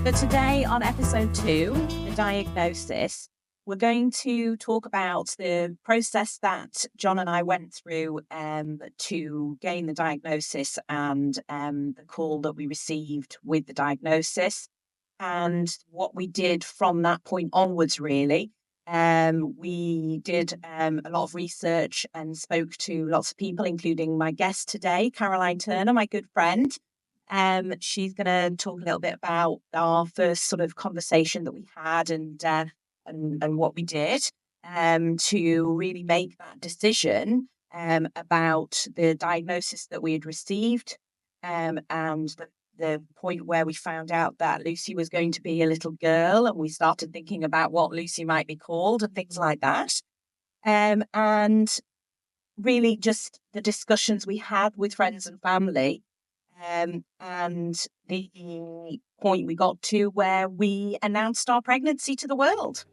So today on episode 2, the diagnosis, we're going to talk about the process that John and I went through to gain the diagnosis and the call that we received with the diagnosis and what we did from that point onwards, really. We did a lot of research and spoke to lots of people, including my guest today, Caroline Turner, my good friend. She's going to talk a little bit about our first sort of conversation that we had and what we did to really make that decision about the diagnosis that we had received and the point where we found out that Lucy was going to be a little girl, and we started thinking about what Lucy might be called and things like that. And really just the discussions we had with friends and family. And the point we got to where we announced our pregnancy to the world.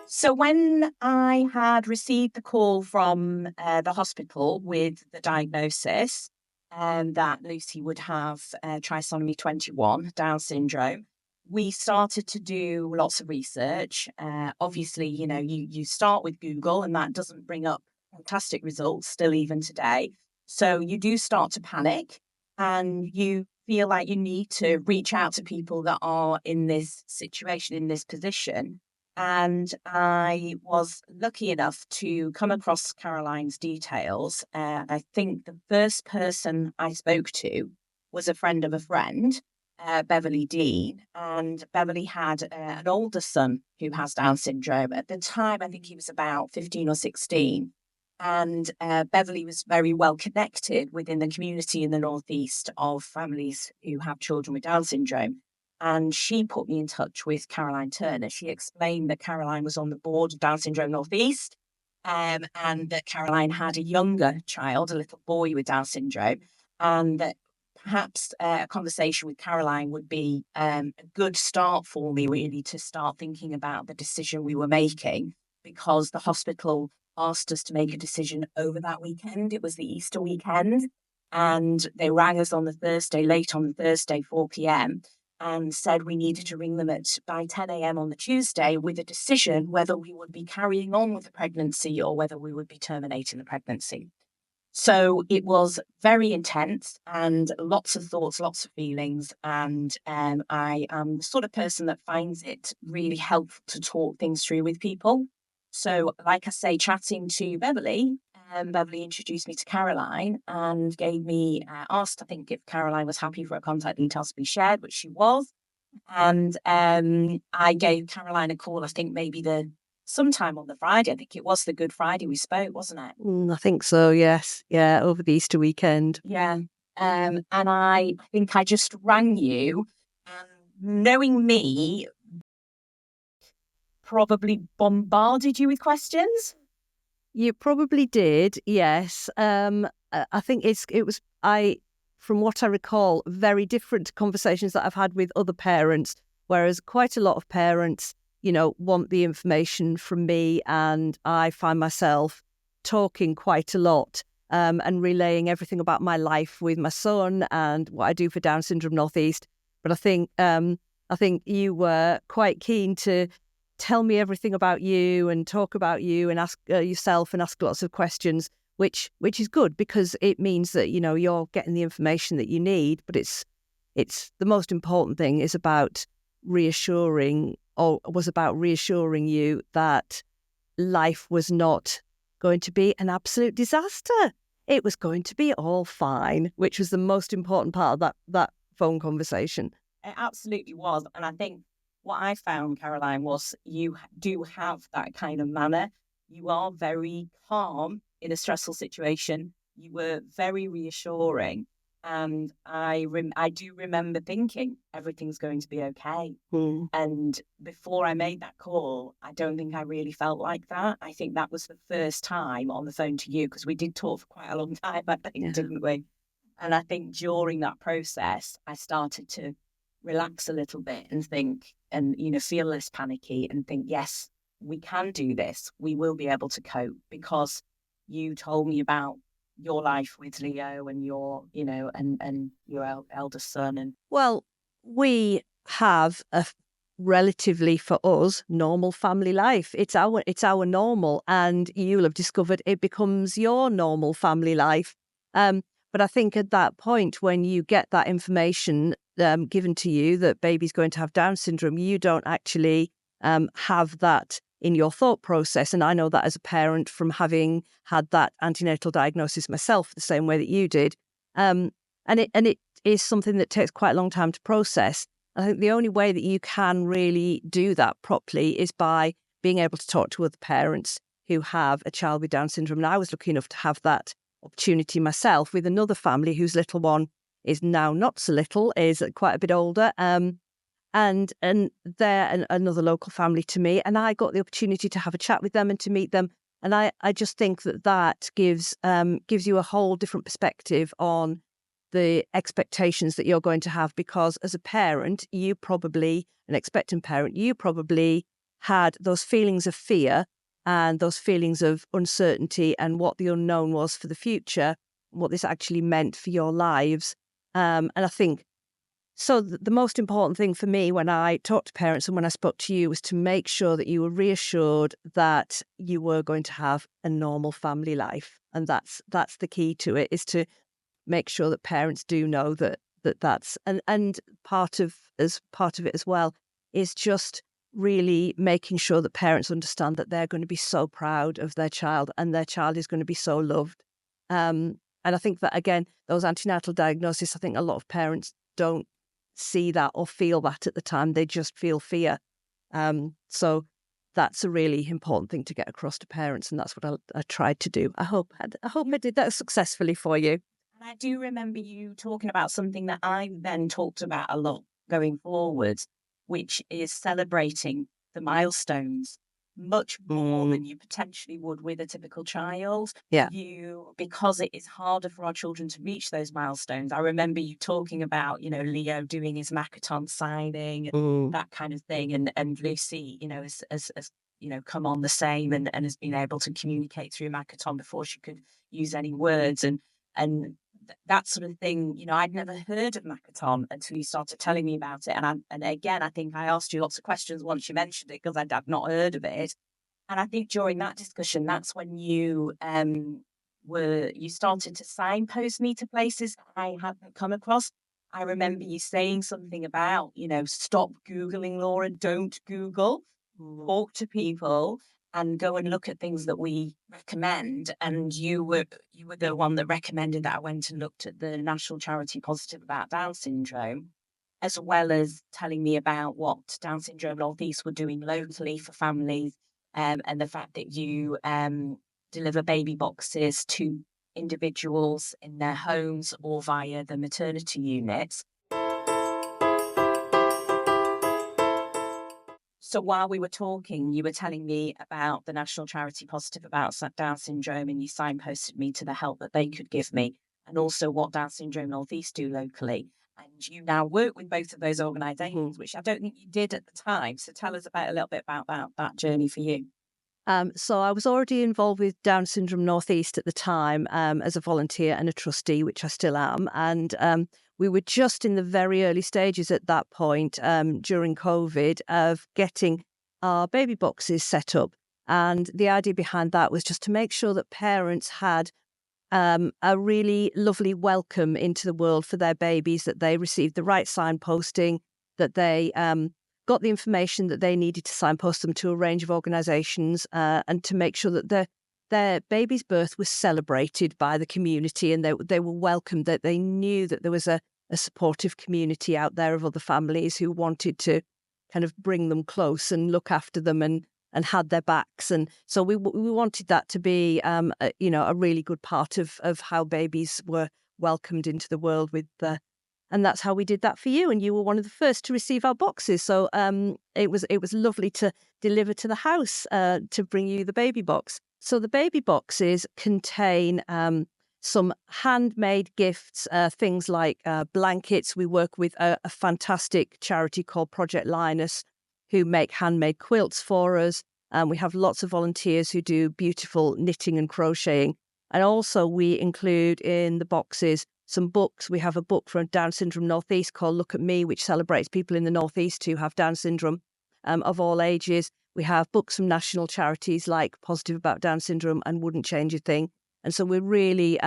So when I had received the call from the hospital with the diagnosis that Lucy would have trisomy 21, Down syndrome, we started to do lots of research. Obviously, you start with Google and that doesn't bring up fantastic results still even today. So you do start to panic and you feel like you need to reach out to people that are in this situation, in this position. And I was lucky enough to come across Caroline's details. I think the first person I spoke to was a friend of a friend, Beverly Dean. And Beverly had an older son who has Down syndrome. At the time, I think he was about 15 or 16. And Beverly was very well connected within the community in the Northeast of families who have children with Down syndrome. And she put me in touch with Caroline Turner. She explained that Caroline was on the board of Down syndrome Northeast and that Caroline had a younger child, a little boy with Down syndrome, and that perhaps a conversation with Caroline would be a good start for me, really, to start thinking about the decision we were making, because the hospital asked us to make a decision over that weekend. It was the Easter weekend, and they rang us on the Thursday, late on the Thursday, 4 p.m, and said we needed to ring them by 10 a.m. on the Tuesday with a decision whether we would be carrying on with the pregnancy or whether we would be terminating the pregnancy. So it was very intense and lots of thoughts, lots of feelings. And I am the sort of person that finds it really helpful to talk things through with people. So, like I say, chatting to Beverly, Beverly introduced me to Caroline and asked, I think, if Caroline was happy for her contact details to be shared, which she was. And I gave Caroline a call, I think maybe sometime on the Friday. I think it was the Good Friday we spoke, wasn't it? I think so, yes. Yeah, over the Easter weekend. Yeah. And I think I just rang you, and knowing me, probably bombarded you with questions. You probably did, yes. I think from what I recall, very different conversations that I've had with other parents, whereas quite a lot of parents, want the information from me, and I find myself talking quite a lot and relaying everything about my life with my son and what I do for Down Syndrome Northeast. But I think you were quite keen to tell me everything about you and talk about you and ask yourself and ask lots of questions, which is good, because it means that you're getting the information that you need. But it's the most important thing was about reassuring you that life was not going to be an absolute disaster. It was going to be all fine, which was the most important part of that phone conversation. It absolutely was. And I think what I found, Caroline, was you do have that kind of manner. You are very calm in a stressful situation. You were very reassuring. And I do remember thinking everything's going to be okay. And before I made that call, I don't think I really felt like that. I think that was the first time on the phone to you, because we did talk for quite a long time, I think, didn't we? And I think during that process, I started to relax a little bit and think, and feel less panicky and think, yes, we can do this. We will be able to cope, because you told me about your life with Leo and your, and your eldest son? And Well, we have a relatively, for us, normal family life. It's our normal, and you'll have discovered it becomes your normal family life. But I think at that point, when you get that information given to you that baby's going to have Down syndrome, you don't actually have that in your thought process. And I know that as a parent from having had that antenatal diagnosis myself, the same way that you did. And it is something that takes quite a long time to process. I think the only way that you can really do that properly is by being able to talk to other parents who have a child with Down syndrome. And I was lucky enough to have that opportunity myself with another family whose little one is now not so little, is quite a bit older. And they're another local family to me. And I got the opportunity to have a chat with them and to meet them. And I just think that gives you a whole different perspective on the expectations that you're going to have, because as a parent, an expectant parent, you probably had those feelings of fear and those feelings of uncertainty and what the unknown was for the future, what this actually meant for your lives. And I think, so the most important thing for me when I talked to parents and when I spoke to you was to make sure that you were reassured that you were going to have a normal family life. And that's the key to it, is to make sure that parents do know that's and part of it as well is just really making sure that parents understand that they're going to be so proud of their child and their child is going to be so loved. And I think that, again, those antenatal diagnoses, I think a lot of parents don't see that or feel that at the time. They just feel fear. So that's a really important thing to get across to parents, and that's what I tried to do. I hope I did that successfully for you. I do remember you talking about something that I then talked about a lot going forward, which is celebrating the milestones much more than you potentially would with a typical child. Yeah. Because it is harder for our children to reach those milestones. I remember you talking about, Leo doing his Makaton signing and that kind of thing. And Lucy, has come on the same and has been able to communicate through Makaton before she could use any words. And that sort of thing, I'd never heard of Makaton until you started telling me about it. And again, I think I asked you lots of questions once you mentioned it because I'd not heard of it. And I think during that discussion, that's when you started to signpost me to places I hadn't come across. I remember you saying something about, stop Googling, Laura, don't Google, talk to people and go and look at things that we recommend. And you were the one that recommended that I went and looked at the National Charity Positive about Down syndrome, as well as telling me about what Down syndrome North East were doing locally for families, and the fact that you deliver baby boxes to individuals in their homes or via the maternity units. So while we were talking, you were telling me about the National Charity Positive about Down syndrome, and you signposted me to the help that they could give me, and also what Down syndrome North East do locally. And you now work with both of those organisations, which I don't think you did at the time. So tell us a little bit about that journey for you. So I was already involved with Down syndrome North East at the time as a volunteer and a trustee, which I still am. And we were just in the very early stages at that point during COVID of getting our baby boxes set up. And the idea behind that was just to make sure that parents had a really lovely welcome into the world for their babies, that they received the right signposting, that they got the information that they needed to signpost them to a range of organisations, and to make sure that their baby's birth was celebrated by the community and they were welcomed, that they knew that there was a supportive community out there of other families who wanted to kind of bring them close and look after them and had their backs. And so we wanted that to be, a really good part of how babies were welcomed into the world and that's how we did that for you. And you were one of the first to receive our boxes. So it was lovely to deliver to the house to bring you the baby box. So the baby boxes contain some handmade gifts, things like blankets. We work with a fantastic charity called Project Linus, who make handmade quilts for us. We have lots of volunteers who do beautiful knitting and crocheting. And also we include in the boxes some books. We have a book from Down Syndrome Northeast called Look at Me, which celebrates people in the Northeast who have Down syndrome of all ages. We have books from national charities like Positive About Down Syndrome and Wouldn't Change a Thing. And so we're really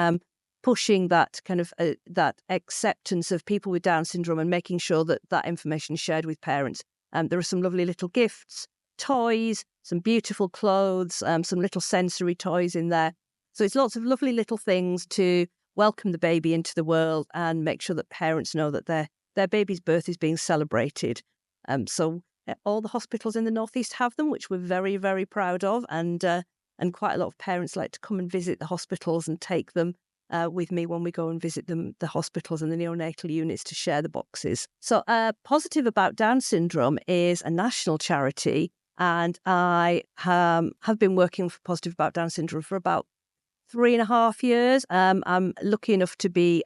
pushing that kind of that acceptance of people with Down syndrome and making sure that that information is shared with parents. There are some lovely little gifts, toys, some beautiful clothes, some little sensory toys in there. So it's lots of lovely little things to welcome the baby into the world and make sure that parents know that their baby's birth is being celebrated. So all the hospitals in the Northeast have them, which we're very, very proud of. And quite a lot of parents like to come and visit the hospitals and take them with me when we go and visit them, the hospitals and the neonatal units, to share the boxes. So Positive About Down Syndrome is a national charity, and I have been working for Positive About Down Syndrome for about 3.5 years. I'm lucky enough to be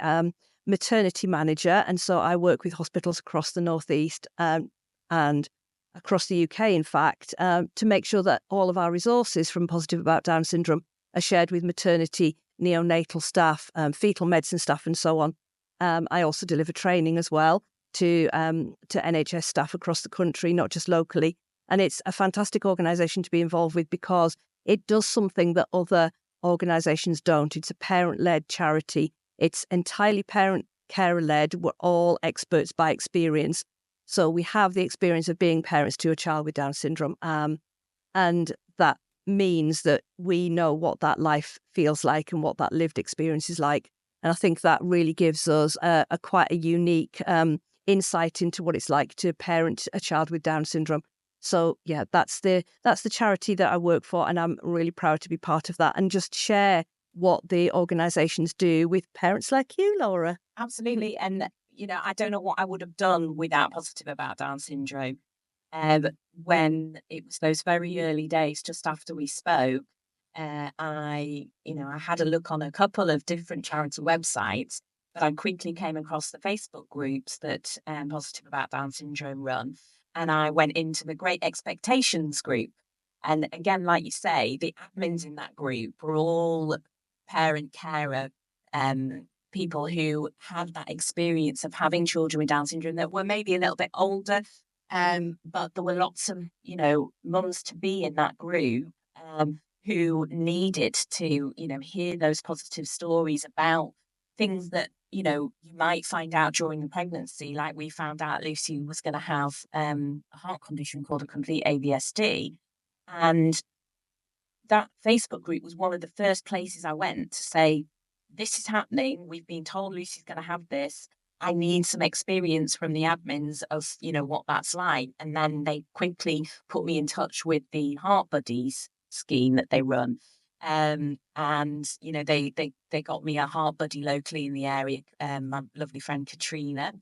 maternity manager, and so I work with hospitals across the Northeast and across the UK, in fact, to make sure that all of our resources from Positive About Down Syndrome are shared with maternity, neonatal staff, fetal medicine staff, and so on. I also deliver training as well to NHS staff across the country, not just locally. And it's a fantastic organisation to be involved with because it does something that other organisations don't. It's a parent-led charity. It's entirely parent carer-led. We're all experts by experience. So we have the experience of being parents to a child with Down syndrome. And that means that we know what that life feels like and what that lived experience is like. And I think that really gives us a quite a unique insight into what it's like to parent a child with Down syndrome. So yeah, that's the charity that I work for, and I'm really proud to be part of that and just share what the organisations do with parents like you, Laura. Absolutely. And, I don't know what I would have done without Positive About Down syndrome. When it was those very early days, just after we spoke, I had a look on a couple of different charity websites, but I quickly came across the Facebook groups that Positive About Down syndrome run. And I went into the Great Expectations group. And again, like you say, the admins in that group were all parent carer people who had that experience of having children with Down syndrome that were maybe a little bit older. But there were lots of, mums to be in that group who needed to, hear those positive stories about things that, you might find out during the pregnancy. Like we found out Lucy was going to have a heart condition called a complete AVSD. And that Facebook group was one of the first places I went to say, this is happening. We've been told Lucy's going to have this. I need some experience from the admins of, what that's like. And then they quickly put me in touch with the Heart Buddies scheme that they run. And, they got me a heart buddy locally in the area, my lovely friend Katrina,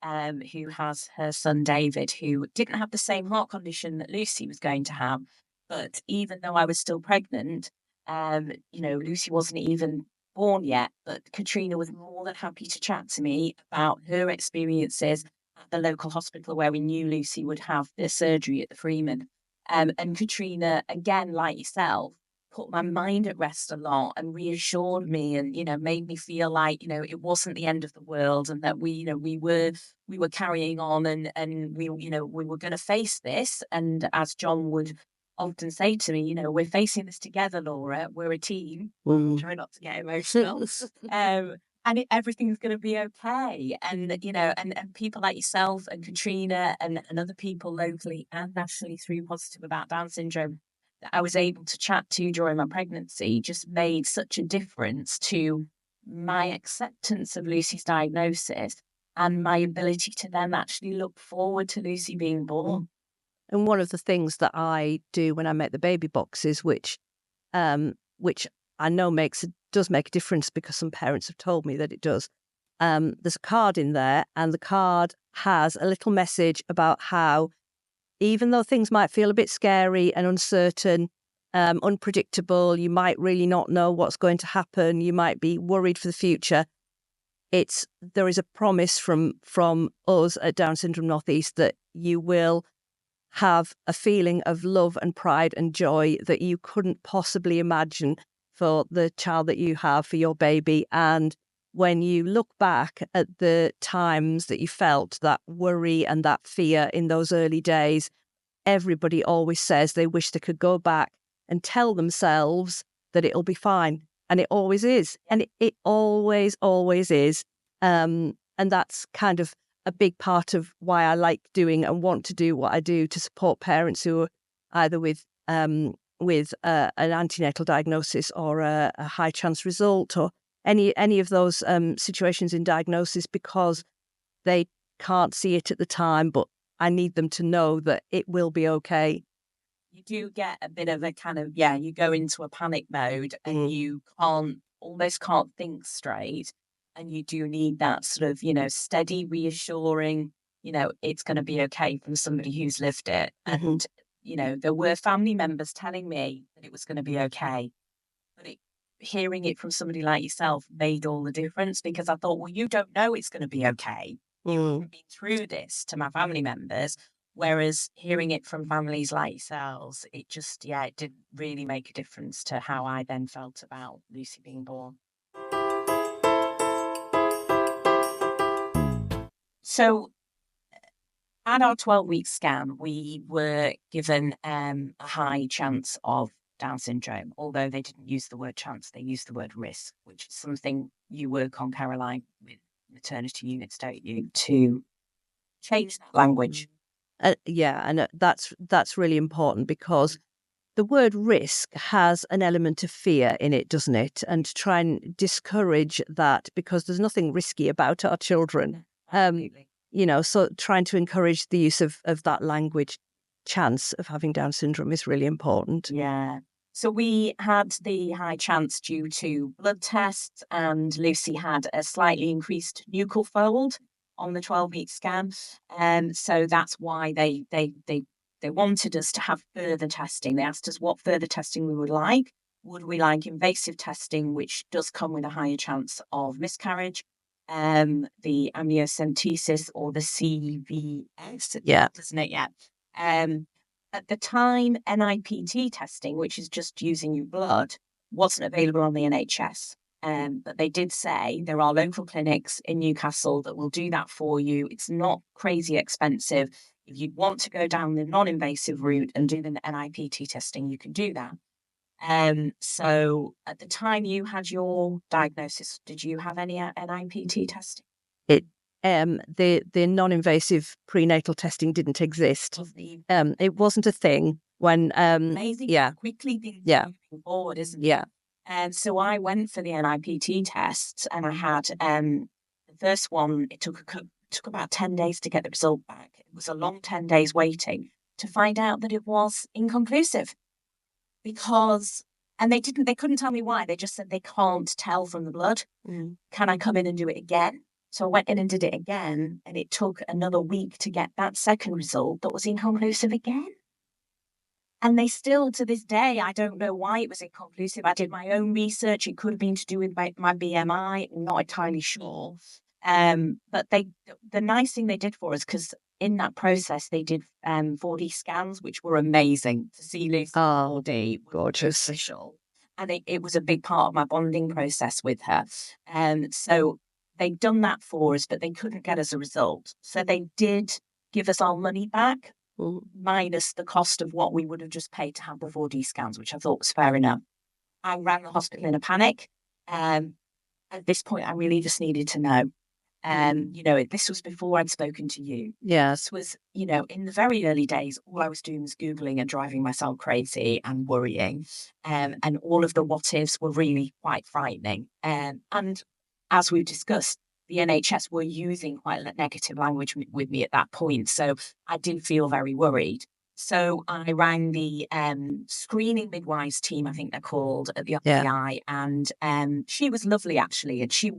who has her son David, who didn't have the same heart condition that Lucy was going to have. But even though I was still pregnant, Lucy wasn't even born yet, but Katrina was more than happy to chat to me about her experiences at the local hospital where we knew Lucy would have the surgery at the Freeman. And Katrina, again, like yourself, put my mind at rest a lot and reassured me and, made me feel like, it wasn't the end of the world and that we were carrying on and we were going to face this. And as John would often say to me, we're facing this together, Laura. We're a team. Try not to get emotional. And everything's going to be okay. And, and people like yourself and Katrina and other people locally and nationally through Positive About Down syndrome that I was able to chat to during my pregnancy just made such a difference to my acceptance of Lucy's diagnosis and my ability to then actually look forward to Lucy being born. And one of the things that I do when I make the baby boxes, which I know does make a difference because some parents have told me that it does. There's a card in there, and the card has a little message about how, even though things might feel a bit scary and uncertain, unpredictable, you might really not know what's going to happen, you might be worried for the future. There is a promise from us at Down Syndrome Northeast that you will have a feeling of love and pride and joy that you couldn't possibly imagine for the child that you have, for your baby. And when you look back at the times that you felt that worry and that fear in those early days, everybody always says they wish they could go back and tell themselves that it'll be fine. And it always is. And it always, always is. And that's kind of a big part of why I like doing and want to do what I do, to support parents who are either with an antenatal diagnosis or a high chance result, or any of those situations in diagnosis, because they can't see it at the time, but I need them to know that it will be okay. You do get a bit of a kind of, you go into a panic mode and you almost can't think straight. And you do need that sort of, steady, reassuring, it's going to be okay from somebody who's lived it. And, there were family members telling me that it was going to be okay. But hearing it from somebody like yourself made all the difference, because I thought, well, you don't know it's going to be okay. You haven't been through this, to my family members. Whereas hearing it from families like yourselves, it just, it did really make a difference to how I then felt about Lucy being born. So at our 12-week scan, we were given a high chance of Down syndrome, although they didn't use the word chance, they used the word risk, which is something you work on, Caroline, with maternity units, don't you, to change that language. And that's really important, because the word risk has an element of fear in it, doesn't it? And to try and discourage that, because there's nothing risky about our children. So trying to encourage the use of that language, chance of having Down syndrome, is really important. Yeah. So we had the high chance due to blood tests, and Lucy had a slightly increased nuchal fold on the 12-week scan. So that's why they wanted us to have further testing. They asked us what further testing we would like. Would we like invasive testing, which does come with a higher chance of miscarriage, the amniocentesis or the CVS, doesn't it? Yeah. At the time, NIPT testing, which is just using your blood, wasn't available on the NHS. But they did say there are local clinics in Newcastle that will do that for you. It's not crazy expensive. If you want to go down the non-invasive route and do the NIPT testing, you can do that. So at the time you had your diagnosis, did you have any NIPT testing? The non-invasive prenatal testing didn't exist. It wasn't a thing when. Amazing. Yeah. Quickly things moving forward, isn't it? Yeah. And so I went for the NIPT tests, and I had the first one. It took about 10 days to get the result back. It was a long 10 days waiting to find out that it was inconclusive, and they couldn't tell me why. They just said they can't tell from the blood. Can I come in and do it again? So I went in and did it again, and it took another week to get that second result that was inconclusive again. And they still, to this day, I don't know why it was inconclusive. I did my own research. It could have been to do with my BMI. I'm not entirely sure. But the nice thing they did for us, because in that process, they did 4D scans, which were amazing to see Lucy 4D. Gorgeous. Official. And it was a big part of my bonding process with her. So they'd done that for us, but they couldn't get us a result. So they did give us our money back, minus the cost of what we would have just paid to have the 4D scans, which I thought was fair enough. I ran the hospital in a panic. At this point, I really just needed to know. This was before I'd spoken to you. Yes. This was, in the very early days, all I was doing was Googling and driving myself crazy and worrying. And all of the what ifs were really quite frightening. And as we've discussed, the NHS were using quite negative language with me at that point. So I did feel very worried. So I rang the screening midwives team, I think they're called, at the RPI. And she was lovely, actually. And she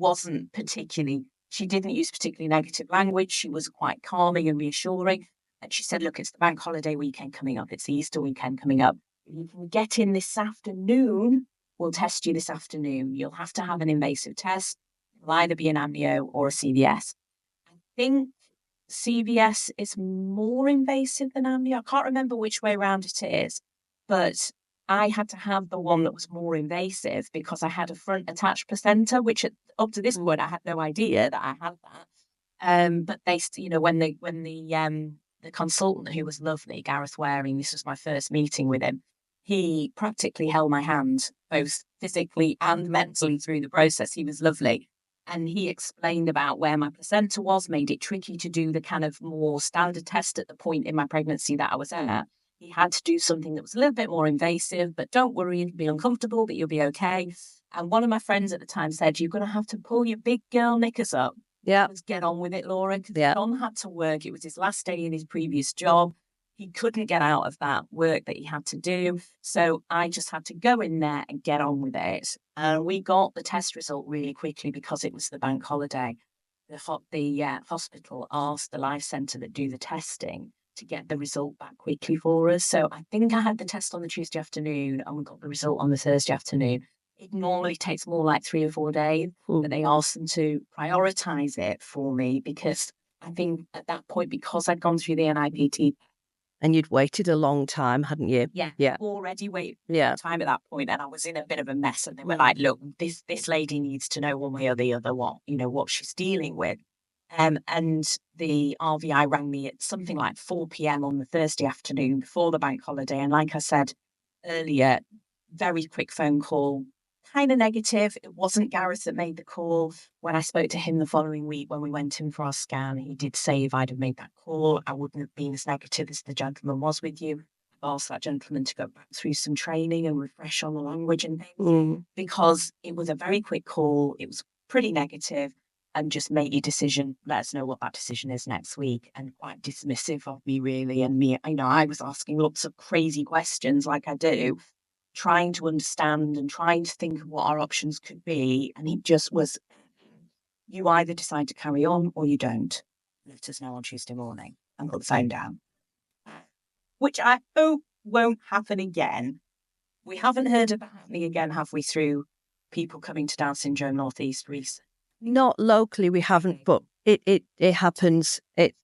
didn't use particularly negative language. She was quite calming and reassuring. And she said, look, it's the bank holiday weekend coming up. It's the Easter weekend coming up. If you can get in this afternoon, we'll test you this afternoon. You'll have to have an invasive test. It'll either be an amnio or a CVS. I think CVS is more invasive than amnio. I can't remember which way around it is, but I had to have the one that was more invasive because I had a front attached placenta, which up to this point I had no idea that I had that. But they, when the consultant, who was lovely, Gareth Waring, this was my first meeting with him. He practically held my hand, both physically and mentally, through the process. He was lovely. And he explained about where my placenta was, made it tricky to do the kind of more standard test at the point in my pregnancy that I was at. He had to do something that was a little bit more invasive, but don't worry, it'll be uncomfortable, but you'll be okay. And one of my friends at the time said, you're going to have to pull your big girl knickers up. Yeah. Let's get on with it, Laura. Because John had to work. It was his last day in his previous job. He couldn't get out of that work that he had to do. So I just had to go in there and get on with it. And we got the test result really quickly because it was the bank holiday. The hospital asked the life centre that do the testing to get the result back quickly for us. So I think I had the test on the Tuesday afternoon and we got the result on the Thursday afternoon. It normally takes more like 3 or 4 days, but they asked them to prioritise it for me because I think at that point, because I'd gone through the NIPT. And you'd waited a long time, hadn't you? Yeah. Already waited time at that point, and I was in a bit of a mess. And they were like, "Look, this lady needs to know one way or the other what she's dealing with." And the RVI rang me at something like 4 p.m. on the Thursday afternoon before the bank holiday. And like I said earlier, very quick phone call. Kind of negative. It wasn't Gareth that made the call. When I spoke to him the following week when we went in for our scan, he did say if I'd have made that call, I wouldn't have been as negative as the gentleman was with you. I've asked that gentleman to go back through some training and refresh on the language and things because it was a very quick call. It was pretty negative, and just make your decision. Let us know what that decision is next week. And quite dismissive of me, really. And me, I was asking lots of crazy questions like I do, trying to understand and trying to think of what our options could be. And it just was, you either decide to carry on or you don't. Let us know on Tuesday morning and put the phone down. Which I hope won't happen again. We haven't heard of that happening again, have we, through people coming to Down Syndrome Northeast recently? Not locally, we haven't, but it happens. It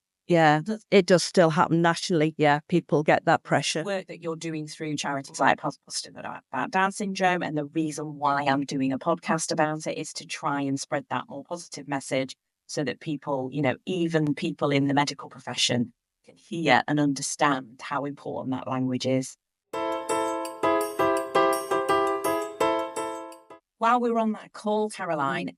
does still happen nationally. Yeah, people get that pressure. Work that you're doing through charities like Positive about Down syndrome, and the reason why I'm doing a podcast about it is to try and spread that more positive message so that people, even people in the medical profession, can hear and understand how important that language is. While we were on that call, Caroline,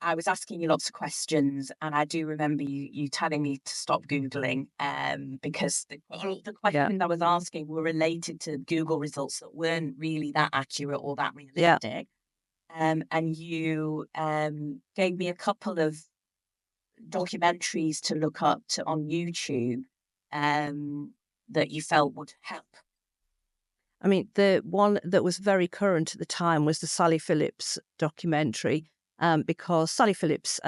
I was asking you lots of questions, and I do remember you telling me to stop Googling because the questions I was asking were related to Google results that weren't really that accurate or that realistic. And you gave me a couple of documentaries to look up on YouTube that you felt would help. I mean, the one that was very current at the time was the Sally Phillips documentary. Because Sally Phillips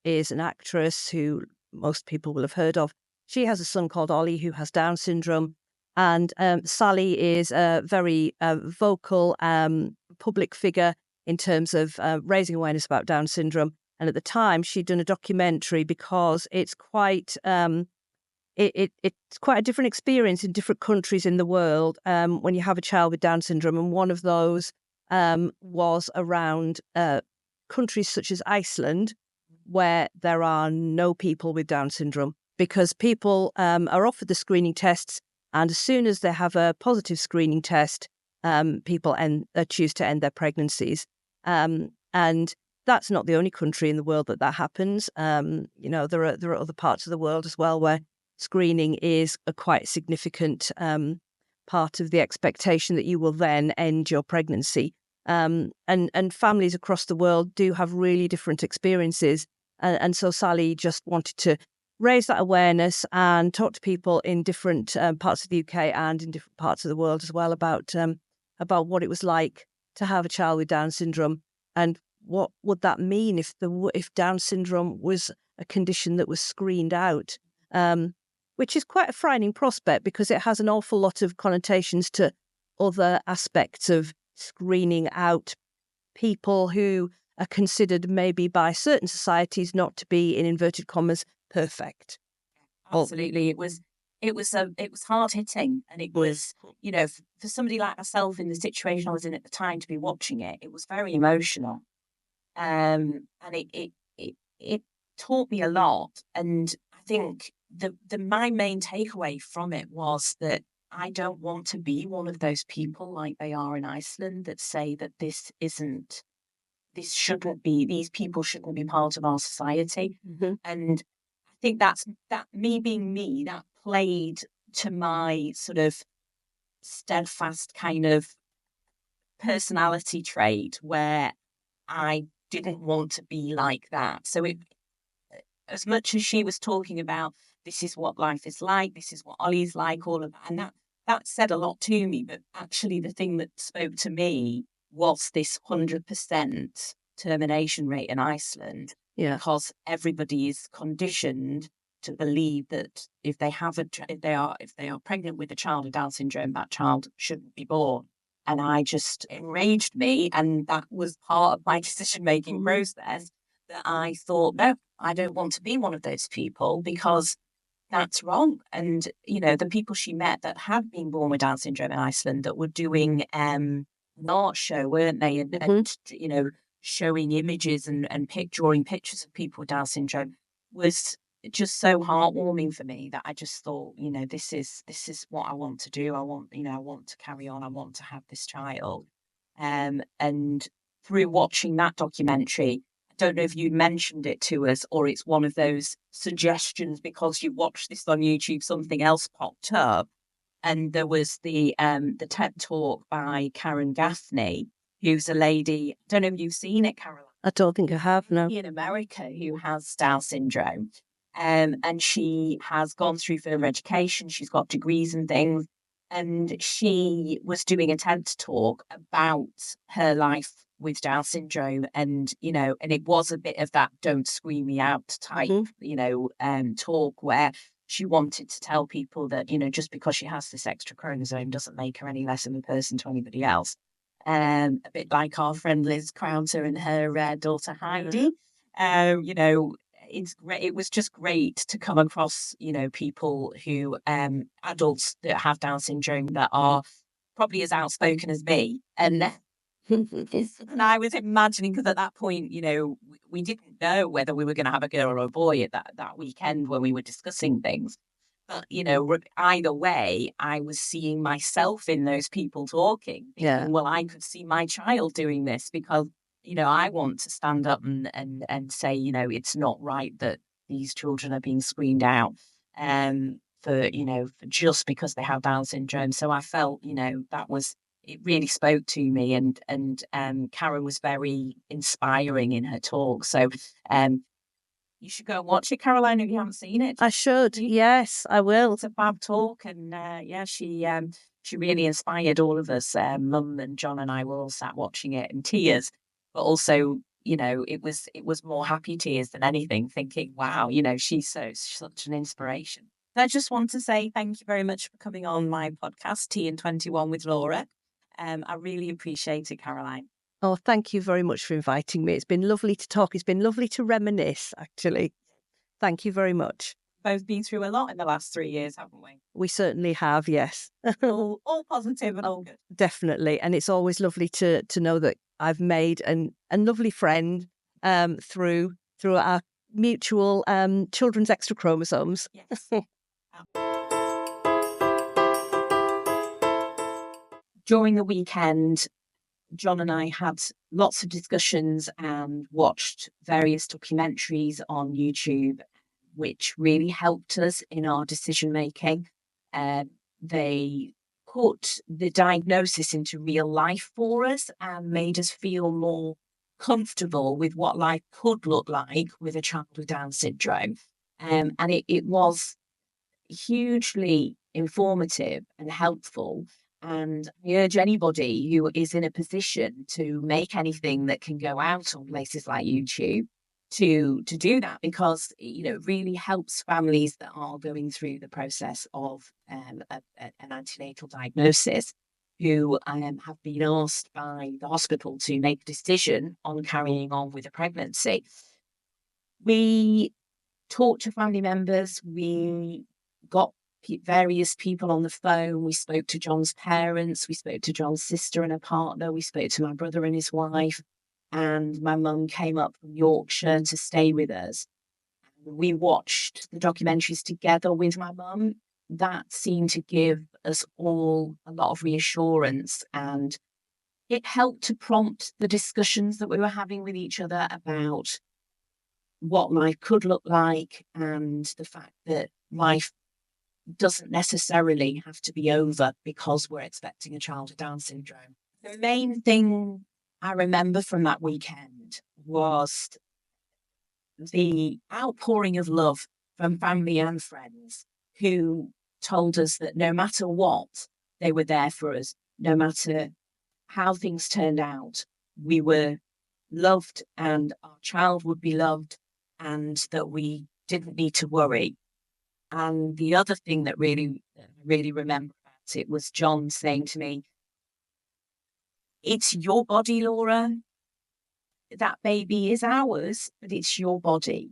is an actress who most people will have heard of. She has a son called Ollie who has Down syndrome. And Sally is a very vocal public figure in terms of raising awareness about Down syndrome. And at the time, she'd done a documentary because it's quite it's quite a different experience in different countries in the world when you have a child with Down syndrome. And one of those was around countries such as Iceland, where there are no people with Down syndrome, because people are offered the screening tests, and as soon as they have a positive screening test, people choose to end their pregnancies. And that's not the only country in the world that happens. There are other parts of the world as well where screening is a quite significant part of the expectation that you will then end your pregnancy. And families across the world do have really different experiences. And so Sally just wanted to raise that awareness and talk to people in different parts of the UK and in different parts of the world as well about what it was like to have a child with Down syndrome, and what would that mean if Down syndrome was a condition that was screened out, which is quite a frightening prospect because it has an awful lot of connotations to other aspects of screening out people who are considered maybe by certain societies not to be, in inverted commas, perfect. Absolutely. it was hard hitting, and it was, for somebody like myself in the situation I was in at the time to be watching it, it was very emotional. And it taught me a lot. And I think my main takeaway from it was that I don't want to be one of those people like they are in Iceland that say that these people shouldn't be part of our society. Mm-hmm. And I think that me being me, that played to my sort of steadfast kind of personality trait where I didn't want to be like that. So as much as she was talking about, this is what life is like, this is what Ollie's like, all of that, and that said a lot to me. But actually, the thing that spoke to me was this 100% termination rate in Iceland, because everybody is conditioned to believe that if they are pregnant with a child with Down syndrome, that child shouldn't be born. And it enraged me, and that was part of my decision-making process, that I thought, no, I don't want to be one of those people, because that's wrong. And, the people she met that had been born with Down syndrome in Iceland that were doing an art show, weren't they? And showing images and drawing pictures of people with Down syndrome was just so heartwarming for me, that I just thought, this is what I want to do. I want to carry on. I want to have this child. And through watching that documentary, I don't know if you mentioned it to us, or it's one of those suggestions because you watched this on YouTube, something else popped up. And there was the TED talk by Karen Gaffney, who's a lady, I don't know if you've seen it, Caroline. I don't think I have, no. In America, who has Down syndrome. And she has gone through further education. She's got degrees and things. And she was doing a TED talk about her life with Down syndrome. And, and it was a bit of that don't scream me out type, talk, where she wanted to tell people that, just because she has this extra chromosome doesn't make her any less of a person to anybody else. A bit like our friend Liz Crowther and her daughter Heidi. It's great. It was just great to come across, people who, adults that have Down syndrome, that are probably as outspoken as me. And I was imagining, because at that point, we didn't know whether we were going to have a girl or a boy at that weekend when we were discussing things. But, either way, I was seeing myself in those people talking. Thinking, well, I could see my child doing this, because, I want to stand up and say, it's not right that these children are being screened out for just because they have Down syndrome. So I felt, it really spoke to me, and Karen was very inspiring in her talk. So you should go and watch it, Caroline, if you haven't seen it. I should. Yes, I will. It's a fab talk, and she really inspired all of us. Mum and John and I were all sat watching it in tears, but also, it was more happy tears than anything, thinking, wow, she's such an inspiration. I just want to say thank you very much for coming on my podcast, Tea and 21 with Laura. I really appreciate it, Caroline. Oh, thank you very much for inviting me. It's been lovely to talk. It's been lovely to reminisce, actually. Thank you very much. Both been through a lot in the last 3 years, haven't we? We certainly have, yes. all positive and all good. Definitely. And it's always lovely to know that I've made a lovely friend through our mutual children's extra chromosomes. Yes. During the weekend, John and I had lots of discussions and watched various documentaries on YouTube, which really helped us in our decision making. They put the diagnosis into real life for us and made us feel more comfortable with what life could look like with a child with Down syndrome. And it was hugely informative and helpful. And I urge anybody who is in a position to make anything that can go out on places like YouTube to do that, because it really helps families that are going through the process of an antenatal diagnosis, who have been asked by the hospital to make a decision on carrying on with a pregnancy. We talked to family members. We got various people on the phone. We spoke to John's parents. We spoke to John's sister and her partner. We spoke to my brother and his wife. And my mum came up from Yorkshire to stay with us. We watched the documentaries together with my mum. That seemed to give us all a lot of reassurance, and it helped to prompt the discussions that we were having with each other about what life could look like and the fact that life doesn't necessarily have to be over because we're expecting a child with Down syndrome. The main thing I remember from that weekend was the outpouring of love from family and friends who told us that no matter what, they were there for us. No matter how things turned out, we were loved and our child would be loved, and that we didn't need to worry. And the other thing that really remember about it was John saying to me, "It's your body, Laura. That baby is ours, but it's your body.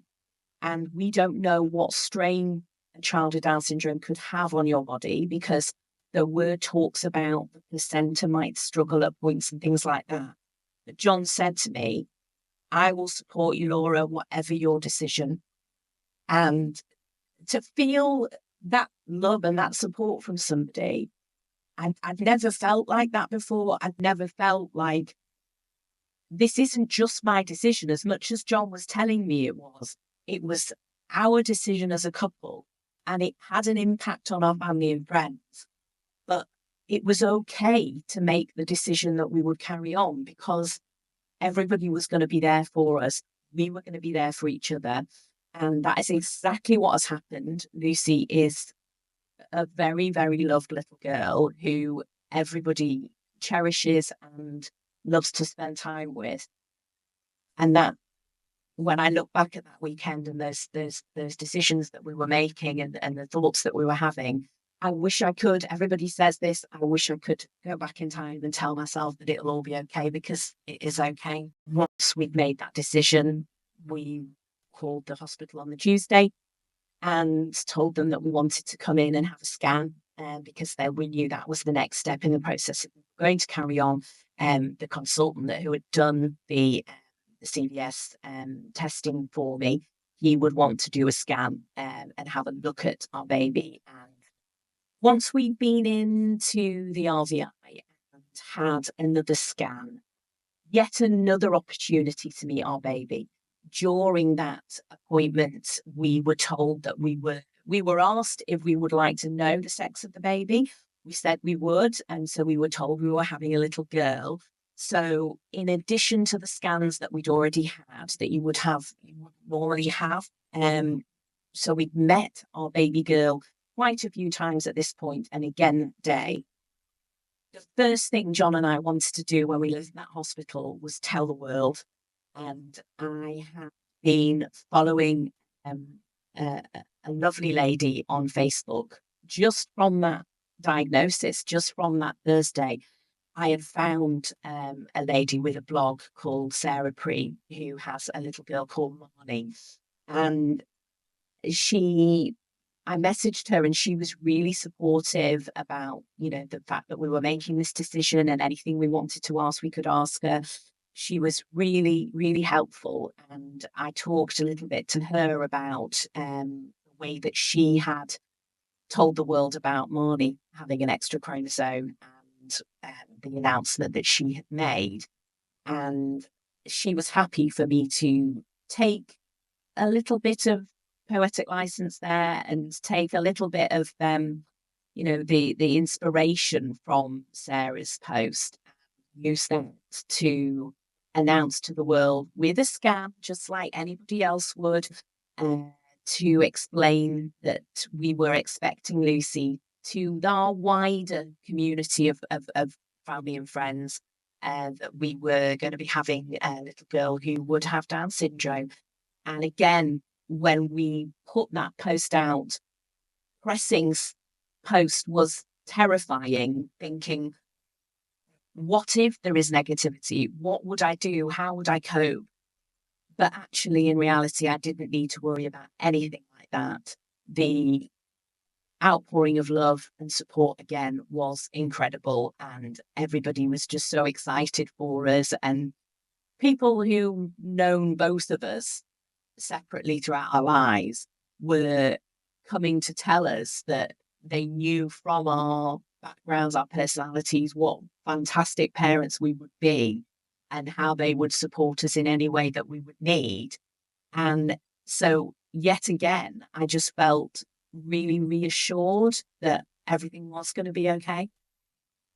And we don't know what strain a child with Down syndrome could have on your body, because the word talks about the placenta might struggle at points and things like that. But John said to me, I will support you, Laura, whatever your decision." And to feel that love and that support from somebody, I'd never felt like that before. I'd never felt like this isn't just my decision as much as John was telling me it was. It was our decision as a couple, and it had an impact on our family and friends. But it was okay to make the decision that we would carry on because everybody was going to be there for us. We were going to be there for each other. And that is exactly what has happened. Lucy is a very, very loved little girl who everybody cherishes and loves to spend time with. And that, when I look back at that weekend and those decisions that we were making and the thoughts that we were having, I wish I could. Everybody says this. I wish I could go back in time and tell myself that it'll all be okay, because it is okay. Once we'd made that decision, we called the hospital on the Tuesday and told them that we wanted to come in and have a scan, because we knew that was the next step in the process. If we were going to carry on, the consultant who had done the CVS testing for me, he would want to do a scan and have a look at our baby. And once we'd been into the RVI and had another scan, yet another opportunity to meet our baby. During that appointment, we were told that we were asked if we would like to know the sex of the baby. We said we would, and so we were told we were having a little girl. So in addition to the scans that we'd already had, that you would normally have, so we'd met our baby girl quite a few times at this point, and again that day. The first thing John and I wanted to do when we lived in that hospital was tell the world. And I have been following a lovely lady on Facebook just from that diagnosis, just from that Thursday. I had found a lady with a blog called Sarah Pree, who has a little girl called Marnie. And I messaged her and she was really supportive about, the fact that we were making this decision, and anything we wanted to ask, we could ask her. She was really, really helpful. And I talked a little bit to her about the way that she had told the world about Marnie having an extra chromosome, and the announcement that she had made. And she was happy for me to take a little bit of poetic license there and take a little bit of the inspiration from Sarah's post, and use that to announce to the world with a scan, just like anybody else would, to explain that we were expecting Lucy, to our wider community of family and friends, that we were going to be having a little girl who would have Down syndrome. And again, when we put that post out, Pressing's post was terrifying, thinking, what if there is negativity? What would I do? How would I cope? But actually, in reality, I didn't need to worry about anything like that. The outpouring of love and support again was incredible. And everybody was just so excited for us. And people who've known both of us separately throughout our lives were coming to tell us that they knew from our backgrounds, our personalities, what fantastic parents we would be and how they would support us in any way that we would need. And so, yet again, I just felt really reassured that everything was going to be okay.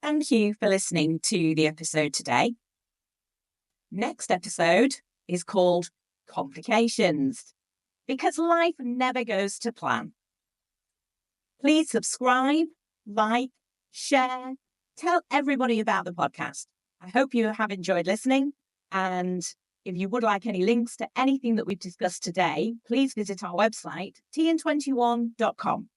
Thank you for listening to the episode today. Next episode is called Complications, because life never goes to plan. Please subscribe, like, share, tell everybody about the podcast. I hope you have enjoyed listening. And if you would like any links to anything that we've discussed today, please visit our website, tn21.com.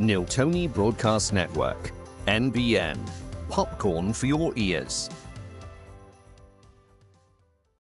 Niltoni Broadcast Network, NBN, popcorn for your ears.